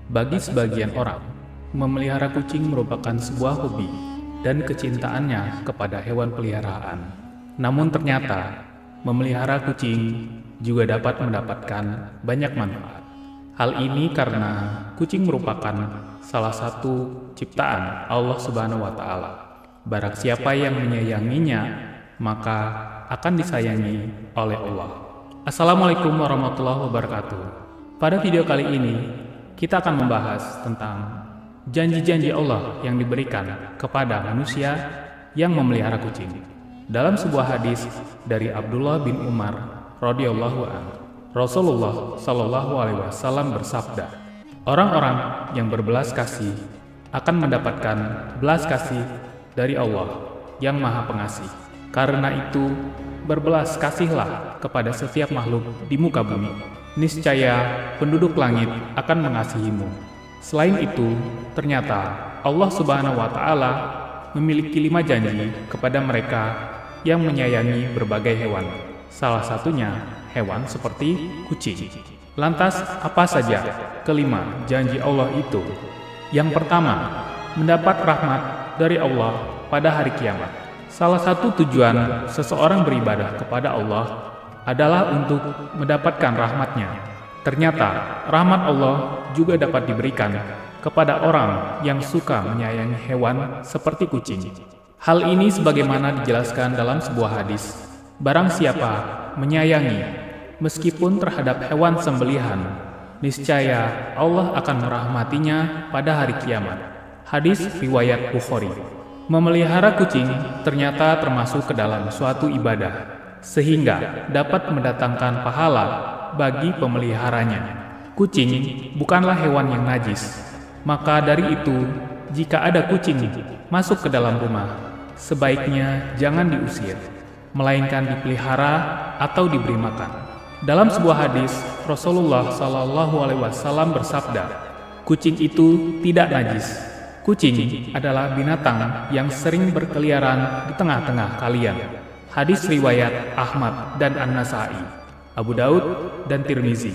Bagi sebagian orang, memelihara kucing merupakan sebuah hobi dan kecintaannya kepada hewan peliharaan. Namun ternyata, memelihara kucing juga dapat mendapatkan banyak manfaat. Hal ini karena kucing merupakan salah satu ciptaan Allah Subhanahu wa Ta'ala. Barang siapa yang menyayanginya, maka akan disayangi oleh Allah. Assalamualaikum warahmatullahi wabarakatuh. Pada video kali ini, kita akan membahas tentang janji-janji Allah yang diberikan kepada manusia yang memelihara kucing. Dalam sebuah hadis dari Abdullah bin Umar radhiyallahu anhu, Rasulullah Shallallahu alaihi wasallam bersabda, orang-orang yang berbelas kasih akan mendapatkan belas kasih dari Allah yang Maha Pengasih. Karena itu, berbelas kasihlah kepada setiap makhluk di muka bumi. Niscaya penduduk langit akan mengasihimu. Selain itu, ternyata Allah Subhanahu wa Ta'ala memiliki 5 janji kepada mereka yang menyayangi berbagai hewan. Salah satunya hewan seperti kucing. Lantas, apa saja kelima janji Allah itu? Yang pertama, mendapat rahmat dari Allah pada hari kiamat. Salah satu tujuan seseorang beribadah kepada Allah adalah untuk mendapatkan rahmat-Nya. Ternyata, rahmat Allah juga dapat diberikan kepada orang yang suka menyayangi hewan seperti kucing. Hal ini sebagaimana dijelaskan dalam sebuah hadis, barang siapa menyayangi meskipun terhadap hewan sembelihan, niscaya Allah akan merahmatinya pada hari kiamat. Hadis riwayat Bukhari. Memelihara kucing ternyata termasuk ke dalam suatu ibadah, sehingga dapat mendatangkan pahala bagi pemeliharanya. Kucing bukanlah hewan yang najis, maka dari itu, jika ada kucing masuk ke dalam rumah, sebaiknya jangan diusir, melainkan dipelihara atau diberi makan. Dalam sebuah hadis, Rasulullah Shallallahu alaihi wasallam bersabda, kucing itu tidak najis. Kucing adalah binatang yang sering berkeliaran di tengah-tengah kalian. Hadis riwayat Ahmad dan An-Nasai, Abu Daud dan Tirmizi.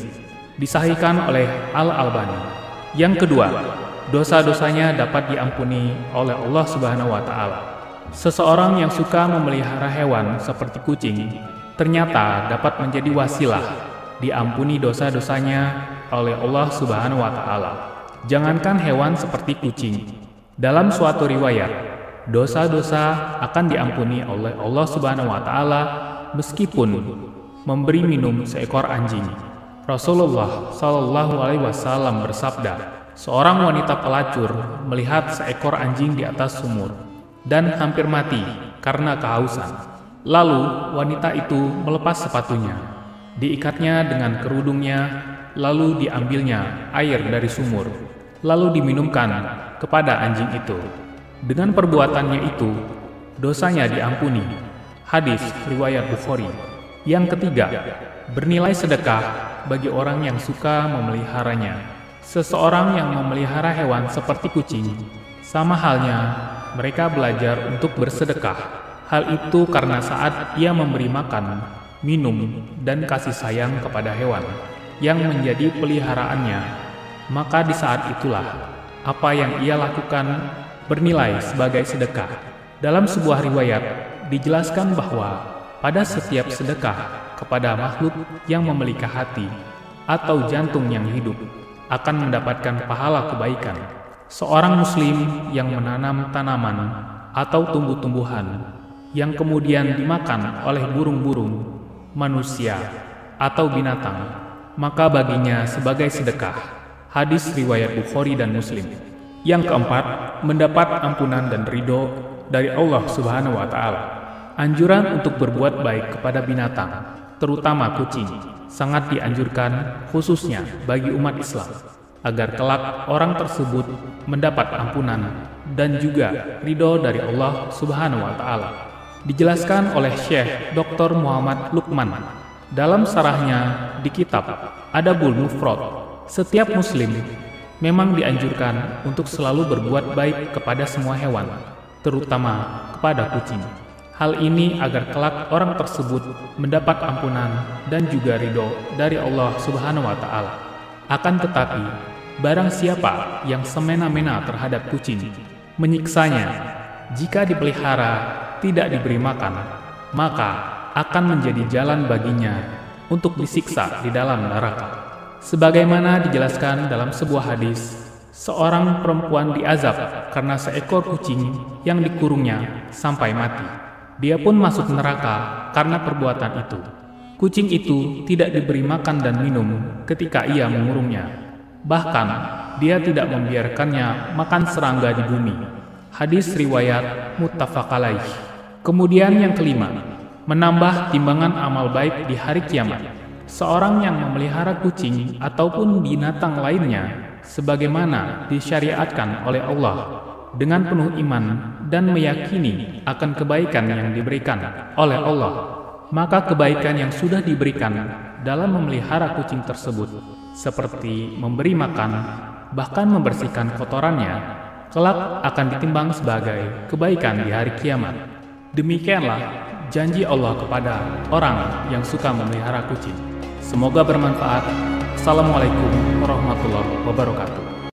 Disahihkan oleh Al-Albani. Yang kedua, dosa-dosanya dapat diampuni oleh Allah Subhanahu wa Ta'ala. Seseorang yang suka memelihara hewan seperti kucing ternyata dapat menjadi wasilah diampuni dosa-dosanya oleh Allah Subhanahu wa Ta'ala. Jangankan hewan seperti kucing, dalam suatu riwayat, dosa-dosa akan diampuni oleh Allah Subhanahu wa Ta'ala meskipun memberi minum seekor anjing. Rasulullah Shallallahu alaihi wasallam bersabda, seorang wanita pelacur melihat seekor anjing di atas sumur dan hampir mati karena kehausan. Lalu wanita itu melepas sepatunya, diikatnya dengan kerudungnya, lalu diambilnya air dari sumur, lalu diminumkan kepada anjing itu. Dengan perbuatannya itu, dosanya diampuni. Hadis riwayat Bukhari. Yang ketiga, bernilai sedekah bagi orang yang suka memeliharanya. Seseorang yang memelihara hewan seperti kucing, sama halnya mereka belajar untuk bersedekah. Hal itu karena saat ia memberi makan, minum, dan kasih sayang kepada hewan yang menjadi peliharaannya, maka di saat itulah apa yang ia lakukan bernilai sebagai sedekah. Dalam sebuah riwayat dijelaskan bahwa pada setiap sedekah kepada makhluk yang memiliki hati atau jantung yang hidup akan mendapatkan pahala kebaikan. Seorang muslim yang menanam tanaman atau tumbuh-tumbuhan yang kemudian dimakan oleh burung-burung, manusia, atau binatang, maka baginya sebagai sedekah. Hadis riwayat Bukhari dan Muslim. Yang keempat, mendapat ampunan dan ridho dari Allah Subhanahu wa Ta'ala. Anjuran untuk berbuat baik kepada binatang, terutama kucing, sangat dianjurkan khususnya bagi umat Islam, agar kelak orang tersebut mendapat ampunan dan juga ridho dari Allah Subhanahu wa Ta'ala. Dijelaskan oleh Syekh Dr. Muhammad Lukman dalam sarahnya di kitab Adabul Mufrad. Setiap muslim memang dianjurkan untuk selalu berbuat baik kepada semua hewan, terutama kepada kucing. Hal ini agar kelak orang tersebut mendapat ampunan dan juga ridho dari Allah Subhanahu wa Ta'ala. Akan tetapi, Barang siapa yang semena-mena terhadap kucing, menyiksanya, jika dipelihara tidak diberi makan, maka akan menjadi jalan baginya untuk disiksa di dalam neraka. Sebagaimana dijelaskan dalam sebuah hadis, seorang perempuan diazab karena seekor kucing yang dikurungnya sampai mati. Dia pun masuk neraka karena perbuatan itu. Kucing itu tidak diberi makan dan minum ketika ia mengurungnya. Bahkan, dia tidak membiarkannya makan serangga di bumi. Hadis riwayat muttafaq alaih. Kemudian yang kelima, menambah timbangan amal baik di hari kiamat. Seorang yang memelihara kucing ataupun binatang lainnya sebagaimana disyariatkan oleh Allah dengan penuh iman dan meyakini akan kebaikan yang diberikan oleh Allah, maka kebaikan yang sudah diberikan dalam memelihara kucing tersebut seperti memberi makan, bahkan membersihkan kotorannya, kelak akan ditimbang sebagai kebaikan di hari kiamat. Demikianlah janji Allah kepada orang yang suka memelihara kucing. Semoga bermanfaat. Assalamualaikum warahmatullahi wabarakatuh.